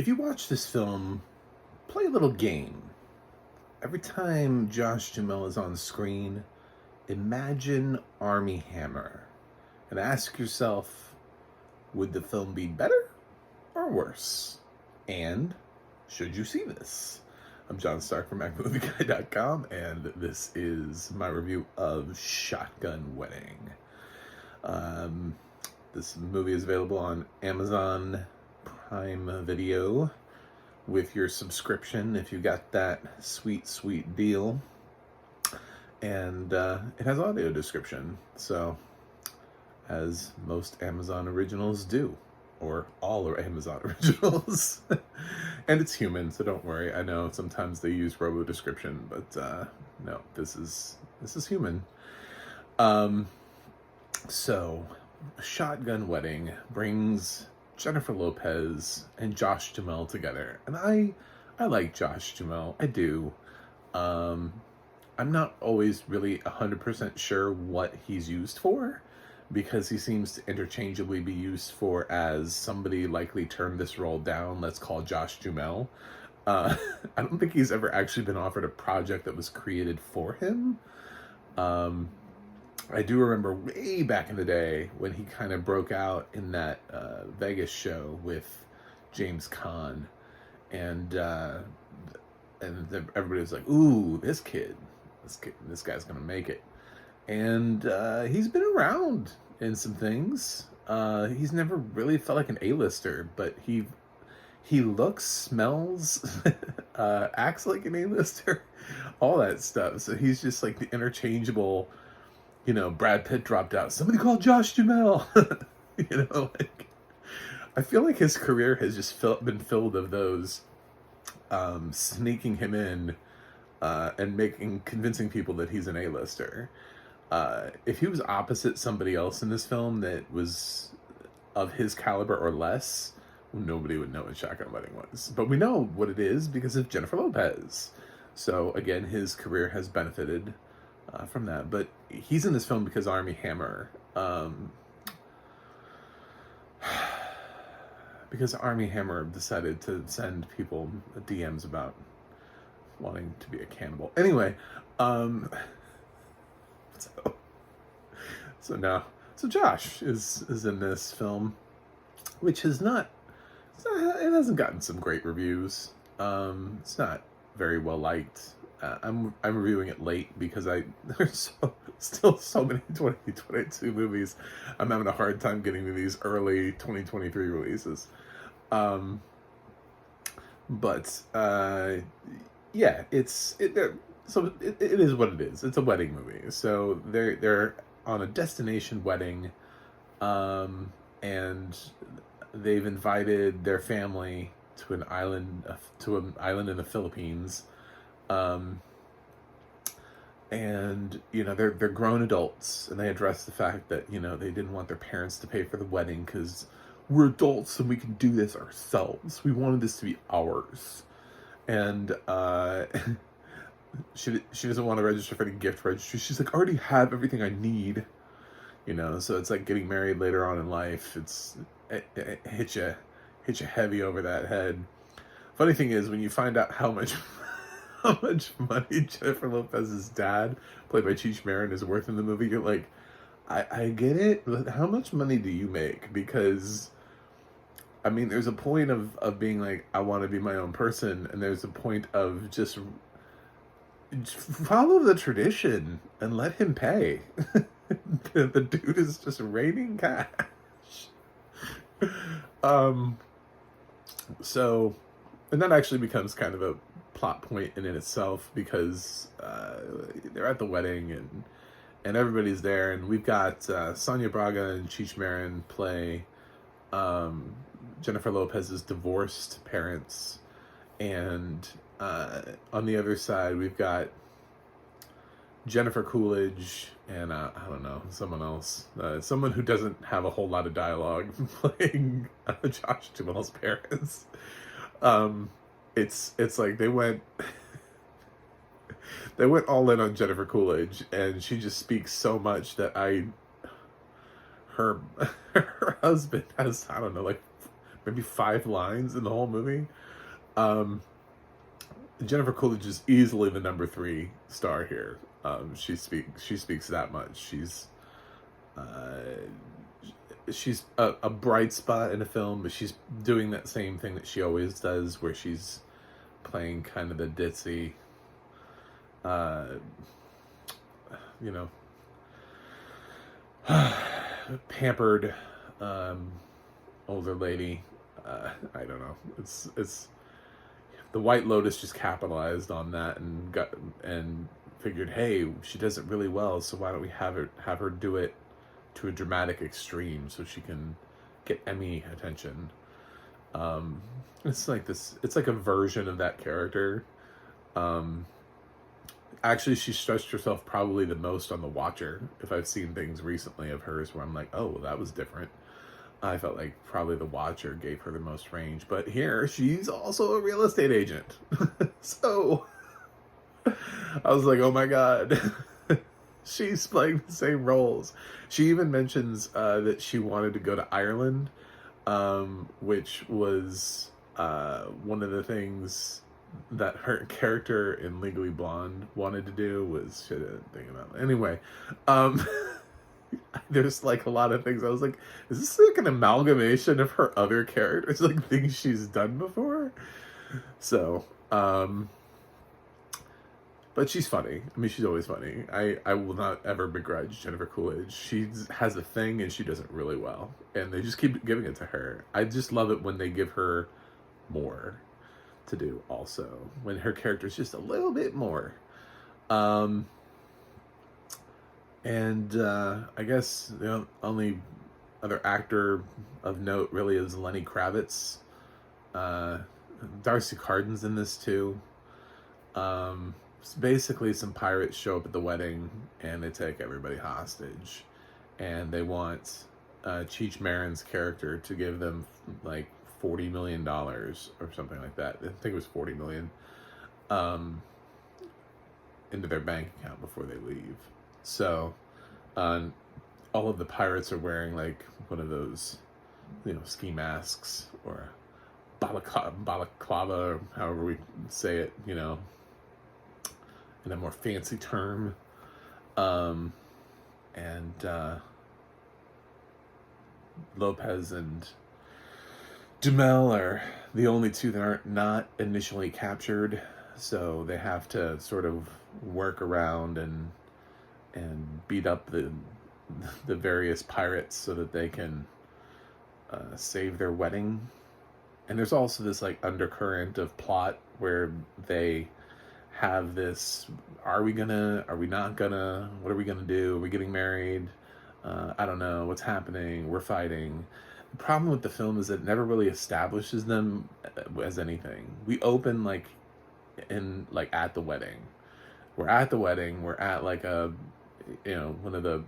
If you watch this film, play a little game. Every time Josh Duhmael is on screen, imagine Army Hammer and ask yourself, would the film be better or worse? And should you see this? I'm John Stark from MacMovieGuy.com, and this is my review of Shotgun Wedding. This movie is available on Amazon Prime Video with your subscription if you got that sweet deal. And it has audio description, so as most Amazon originals do, or all are Amazon originals. And it's human, so don't worry. I know sometimes they use robo description, but no, this is human. So Shotgun Wedding brings Jennifer Lopez and Josh Duhmael together, and I like Josh Duhmael. I do. I'm not always really 100% sure what he's used for, because he seems to interchangeably be used for as somebody likely turned this role down, let's call Josh Duhmael. I don't think he's ever actually been offered a project that was created for him. I do remember way back in the day when he kind of broke out in that Vegas show with James Caan, and everybody was like, "Ooh, this guy's gonna make it." And he's been around in some things. He's never really felt like an A-lister, but he looks, smells, acts like an A-lister, all that stuff. So he's just like the interchangeable. Brad Pitt dropped out. Somebody called Josh Duhmael. I feel like his career has just been filled of those sneaking him in and convincing people that he's an A-lister. If he was opposite somebody else in this film that was of his caliber or less, nobody would know what Shotgun Wedding was. But we know what it is because of Jennifer Lopez. So again, his career has benefited from that. But he's in this film because Army Hammer. Because Army Hammer decided to send people DMs about wanting to be a cannibal. Anyway, so Josh is in this film, which it hasn't gotten some great reviews. It's not very well liked. I'm reviewing it late because there's still so many 2022 movies. I'm having a hard time getting to these early 2023 releases. Yeah, it is what it is. It's a wedding movie. So they're on a destination wedding, and they've invited their family to an island in the Philippines. And they're grown adults, and they address the fact that they didn't want their parents to pay for the wedding because we're adults and we can do this ourselves. We wanted this to be ours. And she doesn't want to register for the gift registry. She's like, I already have everything I need. So it's like getting married later on in life. It hits you heavy over that head. Funny thing is, when you find out how much money Jennifer Lopez's dad, played by Cheech Marin, is worth in the movie, you're like, I get it, but how much money do you make? Because there's a point of being like, I want to be my own person, and there's a point of just follow the tradition and let him pay. The dude is just raining cash. So, and that actually becomes kind of a plot point in itself, because they're at the wedding and everybody's there, and we've got Sonia Braga and Cheech Marin play Jennifer Lopez's divorced parents, and on the other side we've got Jennifer Coolidge and I don't know, someone else, someone who doesn't have a whole lot of dialogue, playing Josh Duhmael's parents. It's like they went all in on Jennifer Coolidge, and she just speaks so much that her husband has, I don't know, like maybe 5 lines in the whole movie. Jennifer Coolidge is easily the number 3 star here. She speaks that much. She's a bright spot in a film, but she's doing that same thing that she always does, where she's playing kind of the ditzy, you know, pampered older lady. I don't know. It's the White Lotus just capitalized on that and figured, hey, she does it really well, so why don't we have her do it to a dramatic extreme so she can get Emmy attention. It's like a version of that character. Actually, she stretched herself probably the most on The Watcher. If I've seen things recently of hers where I'm like, oh, well, that was different. I felt like probably The Watcher gave her the most range. But here, she's also a real estate agent. So, I was like, oh my God. She's playing the same roles. She even mentions that she wanted to go to Ireland, which was one of the things that her character in Legally Blonde wanted to do. Was shit I didn't think about. Anyway, there's like a lot of things I was like, is this like an amalgamation of her other characters, like things she's done before? So, but she's funny. I mean, she's always funny. I will not ever begrudge Jennifer Coolidge. She has a thing and she does it really well. And they just keep giving it to her. I just love it when they give her more to do also. When her character's just a little bit more. I guess the only other actor of note really is Lenny Kravitz. Darcy Carden's in this too. Basically, some pirates show up at the wedding and they take everybody hostage, and they want Cheech Marin's character to give them like $40 million or something like that. I think it was $40 million into their bank account before they leave. So all of the pirates are wearing like one of those, ski masks, or balaclava, or however we say it, in a more fancy term. Lopez and Duhmael are the only two that aren't not initially captured, so they have to sort of work around and beat up the various pirates so that they can save their wedding. And there's also this like undercurrent of plot where they have this, are we not gonna, what are we gonna do? Are we getting married? I don't know, what's happening? We're fighting. The problem with the film is that it never really establishes them as anything. We open at the wedding. We're at the wedding, we're at like a, one of the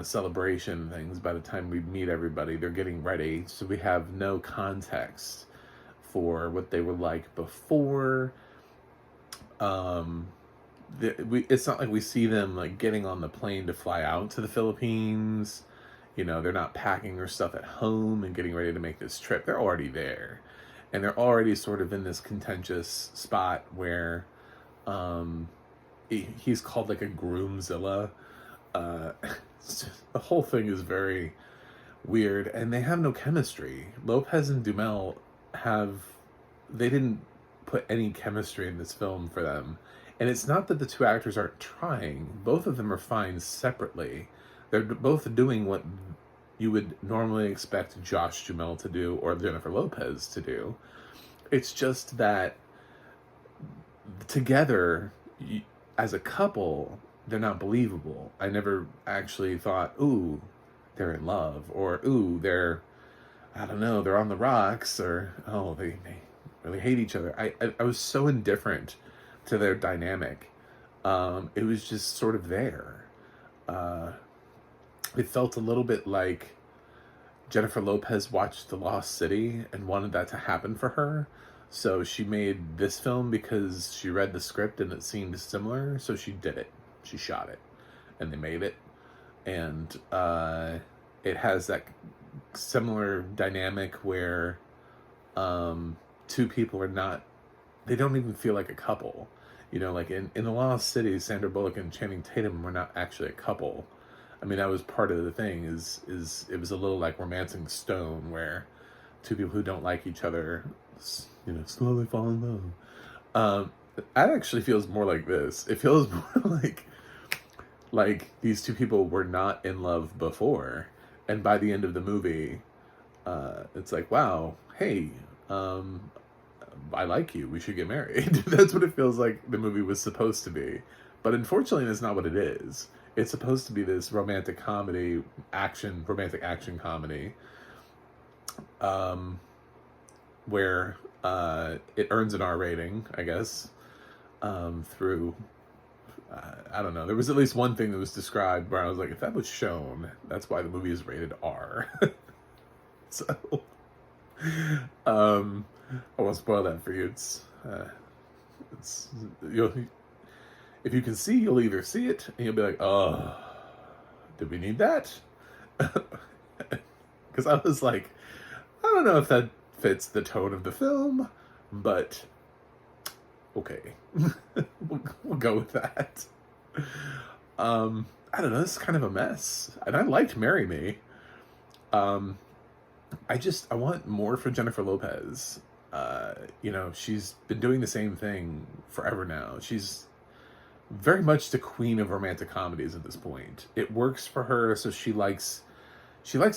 celebration things. By the time we meet everybody, they're getting ready. So we have no context for what they were like before. It's not like we see them like getting on the plane to fly out to the Philippines. They're not packing their stuff at home and getting ready to make this trip. They're already there, and they're already sort of in this contentious spot where he's called like a groomzilla. The whole thing is very weird, and they have no chemistry. Lopez and Duhmael they didn't put any chemistry in this film for them. And it's not that the two actors aren't trying. Both of them are fine separately. They're both doing what you would normally expect Josh Duhmael to do or Jennifer Lopez to do. It's just that together, as a couple, they're not believable. I never actually thought, ooh, they're in love, or ooh, they're on the rocks, or oh, they really hate each other. I was so indifferent to their dynamic. It was just sort of there. It felt a little bit like Jennifer Lopez watched The Lost City and wanted that to happen for her. So she made this film because she read the script and it seemed similar. So she did it. She shot it. And they made it. And it has that similar dynamic where two people are not, they don't even feel like a couple. You know, like in The Lost City, Sandra Bullock and Channing Tatum were not actually a couple. I mean, that was part of the thing, is it was a little like Romancing Stone, where two people who don't like each other, you know, slowly fall in love. That actually feels more like this. It feels more like these two people were not in love before, and by the end of the movie, it's like, wow, hey, I like you, we should get married. That's what it feels like the movie was supposed to be. But unfortunately, that's not what it is. It's supposed to be this romantic comedy, romantic action comedy, where it earns an R rating, I guess, through, I don't know. There was at least one thing that was described where I was like, if that was shown, that's why the movie is rated R. So, I won't spoil that for you. If you can see, you'll either see it and you'll be like, oh, did we need that? Because I was like, I don't know if that fits the tone of the film, but okay. we'll go with that. I don't know, this is kind of a mess. And I liked Marry Me. I want more for Jennifer Lopez. You know, she's been doing the same thing forever now. She's very much the queen of romantic comedies at this point. It works for her, so she likes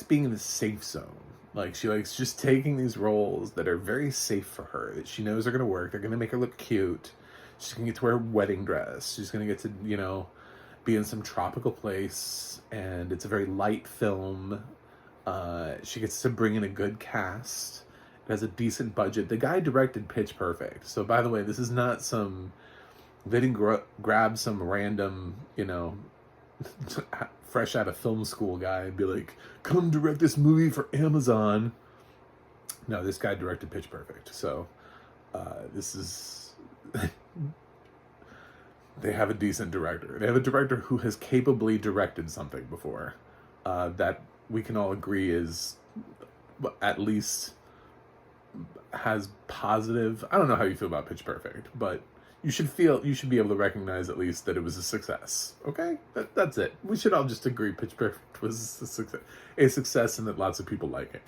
being in the safe zone. Like, she likes just taking these roles that are very safe for her, that she knows are going to work. They're going to make her look cute. She's going to get to wear a wedding dress. She's going to get to, you know, be in some tropical place, and it's a very light film. She gets to bring in a good cast. It has a decent budget. The guy directed Pitch Perfect. So, by the way, this is not some... They didn't grab some random, you know, fresh out of film school guy and be like, come direct this movie for Amazon. No, this guy directed Pitch Perfect. So, this is... They have a decent director. They have a director who has capably directed something before. That we can all agree is at least has positive... I don't know how you feel about Pitch Perfect, but... You should be able to recognize at least that it was a success. Okay? That's it. We should all just agree Pitch Perfect was a success and that lots of people like it.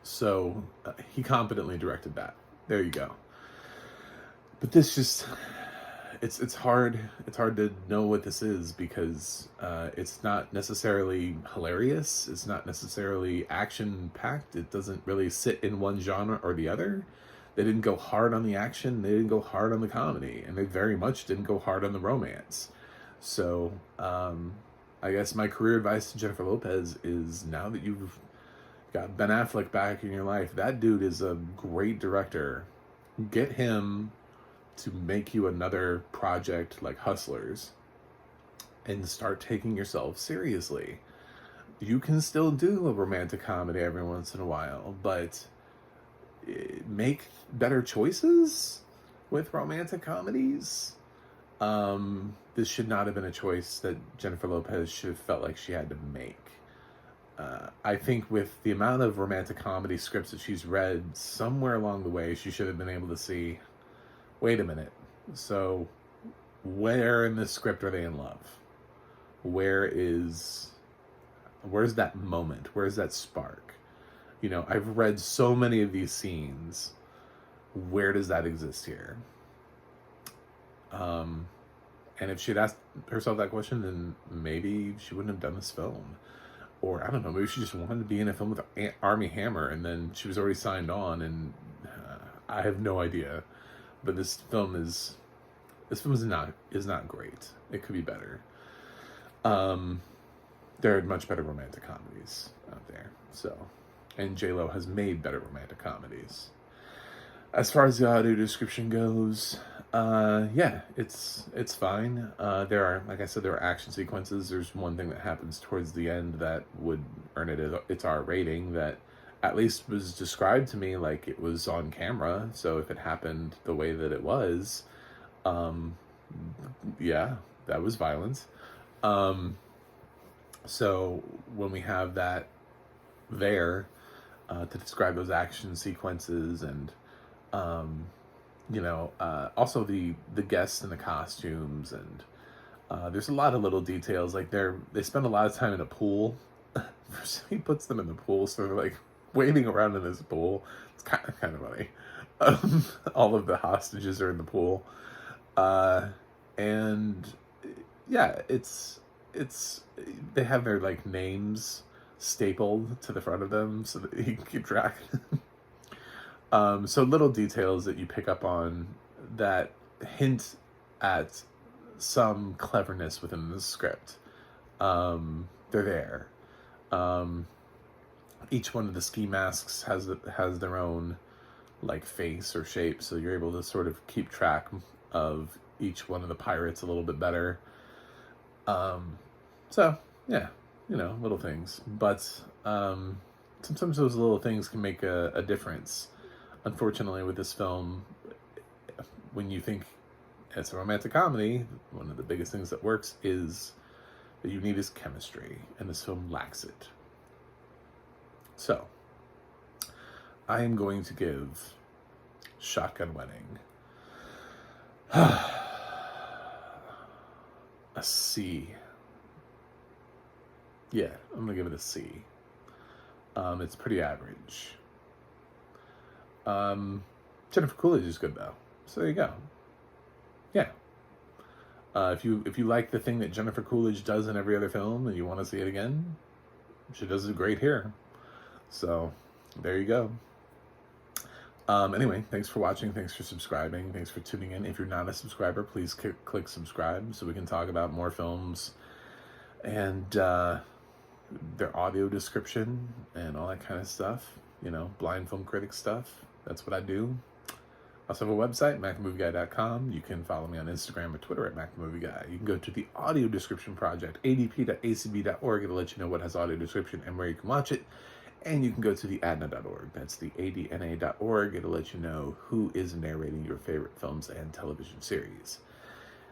So he competently directed that. There you go. But this just, it's hard to know what this is, because it's not necessarily hilarious. It's not necessarily action-packed. It doesn't really sit in one genre or the other. They didn't go hard on the action. They didn't go hard on the comedy. And they very much didn't go hard on the romance. So, I guess my career advice to Jennifer Lopez is, now that you've got Ben Affleck back in your life, that dude is a great director. Get him to make you another project like Hustlers and start taking yourself seriously. You can still do a romantic comedy every once in a while, but... make better choices with romantic comedies. This should not have been a choice that Jennifer Lopez should have felt like she had to make. I think with the amount of romantic comedy scripts that she's read, somewhere along the way she should have been able to see, wait a minute, so where in this script are they in love? Where's that moment? Where's that spark? You know, I've read so many of these scenes. Where does that exist here? And if she'd asked herself that question, then maybe she wouldn't have done this film. Or, I don't know, maybe she just wanted to be in a film with Armie Hammer, and then she was already signed on, and I have no idea. But this film is not great. It could be better. There are much better romantic comedies out there, so... And J-Lo has made better romantic comedies. As far as the audio description goes, yeah, it's fine. There are, like I said, there are action sequences. There's one thing that happens towards the end that would earn it its R rating, that at least was described to me like it was on camera. So if it happened the way that it was, yeah, that was violence. So when we have that there to describe those action sequences, and also the guests and the costumes, and there's a lot of little details. Like they spend a lot of time in a pool. He puts them in the pool, so they're like wading around in this pool. It's kind of funny. All of the hostages are in the pool, and yeah, it's they have their like names stapled to the front of them so that you can keep track. So little details that you pick up on that hint at some cleverness within the script. They're there. Each one of the ski masks has their own like face or shape, so you're able to sort of keep track of each one of the pirates a little bit better. So yeah, little things, but sometimes those little things can make a difference. Unfortunately, with this film, when you think it's a romantic comedy, one of the biggest things that works is that you need is chemistry, and this film lacks it. So, I am going to give Shotgun Wedding a C. Yeah, I'm gonna give it a C. It's pretty average. Jennifer Coolidge is good though, so there you go. Yeah. If you like the thing that Jennifer Coolidge does in every other film and you want to see it again, she does it great here. So there you go. Anyway, thanks for watching. Thanks for subscribing. Thanks for tuning in. If you're not a subscriber, please click subscribe so we can talk about more films and their audio description and all that kind of stuff. Blind film critic stuff. That's what I do. I also have a website, macmoviiguy.com. You can follow me on Instagram or Twitter at macmoviiguy. You can go to the audio description project, adp.acb.org. It'll let you know what has audio description and where you can watch it. And you can go to the ADNA.org. That's the ADNA.org. It'll let you know who is narrating your favorite films and television series.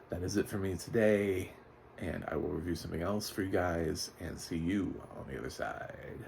That is it for me today. And I will review something else for you guys and see you on the other side.